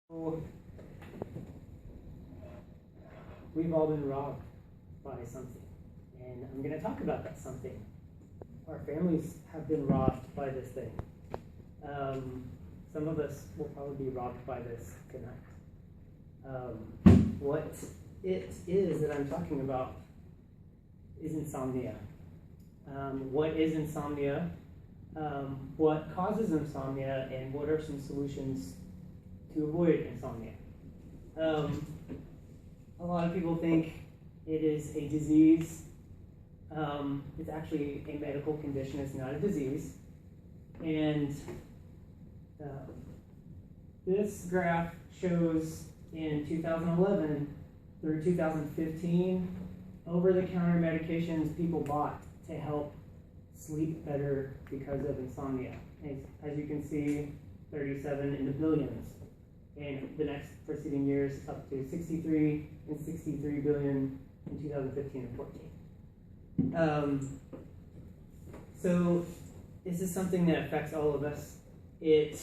So we've all been robbed by something, and I'm going to talk about that something. Our families have been robbed by this thing. Some of us will probably be robbed by this tonight. What it is that I'm talking about is insomnia. What is insomnia? What causes insomnia, and what are some solutions to avoid insomnia? A lot of people think it is a disease. It's actually a medical condition. It's not a disease. And this graph shows in 2011 through 2015 over-the-counter medications people bought to help sleep better because of insomnia. As you can see, 37 in the billions. In the next preceding years, up to 63 and 63 billion in 2015 and 14. So this is something that affects all of us. It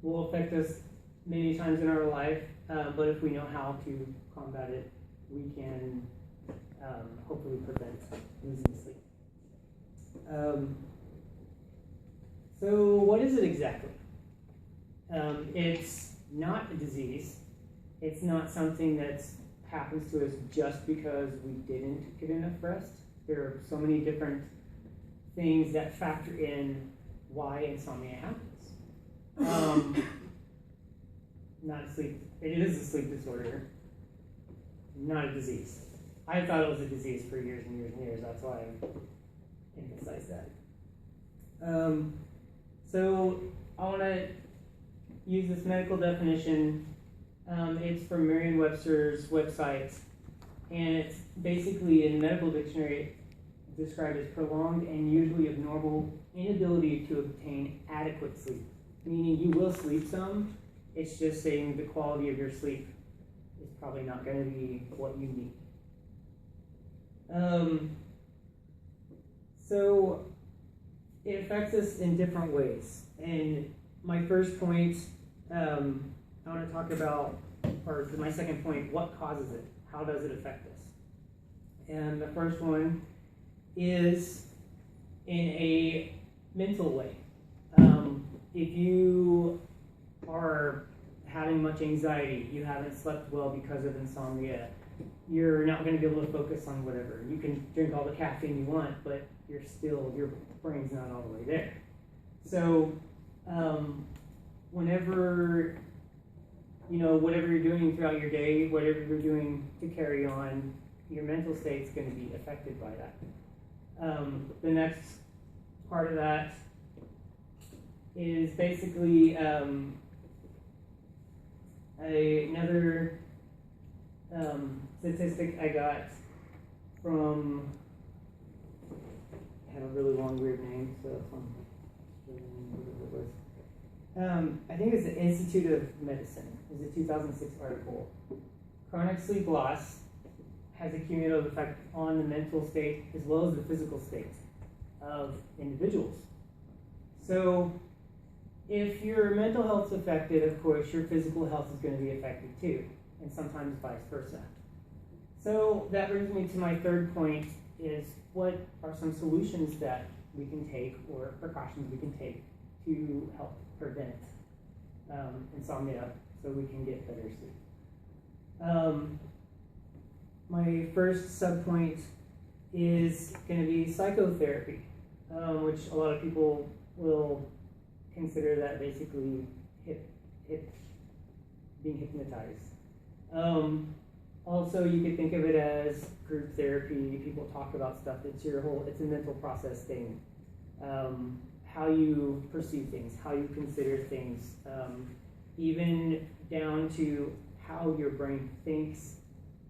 will affect us many times in our life, but if we know how to combat it, we can hopefully prevent losing sleep. So what is it exactly? It's not a disease. It's not something that happens to us just because we didn't get enough rest. There are so many different things that factor in why insomnia happens. Not a sleep. It is a sleep disorder, not a disease. I thought it was a disease for years and years and years. That's why I emphasize that. So I want to use this medical definition. It's from Merriam-Webster's website, and it's basically in the medical dictionary described as prolonged and usually abnormal inability to obtain adequate sleep. Meaning you will sleep some, it's just saying the quality of your sleep is probably not going to be what you need. So it affects us in different ways. And my first point, I want to talk about, or my second point, what causes it? How does it affect us? And the first one is in a mental way. If you are having much anxiety, you haven't slept well because of insomnia, you're not going to be able to focus on whatever. You can drink all the caffeine you want, but your brain's not all the way there. So whenever, whatever you're doing throughout your day, whatever you're doing to carry on, your mental state's going to be affected by that. The next part of that is basically another statistic I got from, I had a really long weird name, so I think it's the Institute of Medicine. It's a 2006 article. Chronic sleep loss has a cumulative effect on the mental state as well as the physical state of individuals. So if your mental health is affected, of course, your physical health is going to be affected too, and sometimes vice versa. So that brings me to my third point, is what are some solutions that we can take or precautions we can take to help prevent insomnia so we can get better sleep. My first subpoint is going to be psychotherapy, which a lot of people will consider that basically being hypnotized. Also, you could think of it as group therapy. People talk about stuff. It's a mental process thing. How you perceive things, how you consider things, even down to how your brain thinks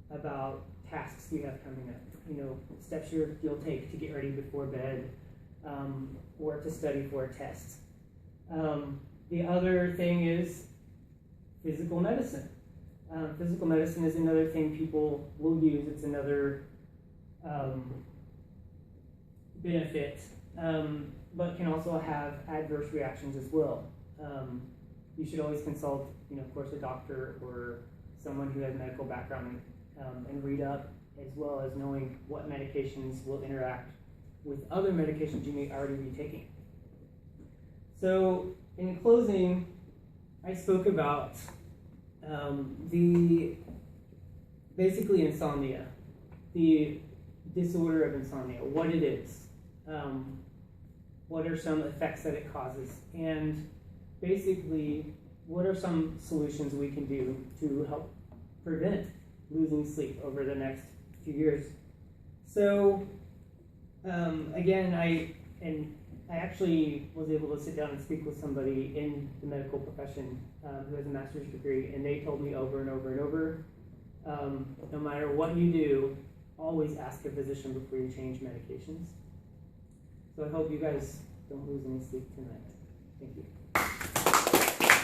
about tasks you have coming up. Steps you'll take to get ready before bed, or to study for a test. The other thing is physical medicine. Physical medicine is another thing people will use. It's another benefit, but can also have adverse reactions as well. you should always consult, of course, a doctor or someone who has medical background and read up, as well as knowing what medications will interact with other medications you may already be taking. So, in closing, I spoke about basically insomnia, the disorder of insomnia, what it is, what are some effects that it causes, and basically what are some solutions we can do to help prevent losing sleep over the next few years. So again, I actually was able to sit down and speak with somebody in the medical profession who has a master's degree, and they told me over and over and over, no matter what you do, always ask a physician before you change medications. So I hope you guys don't lose any sleep tonight. Thank you.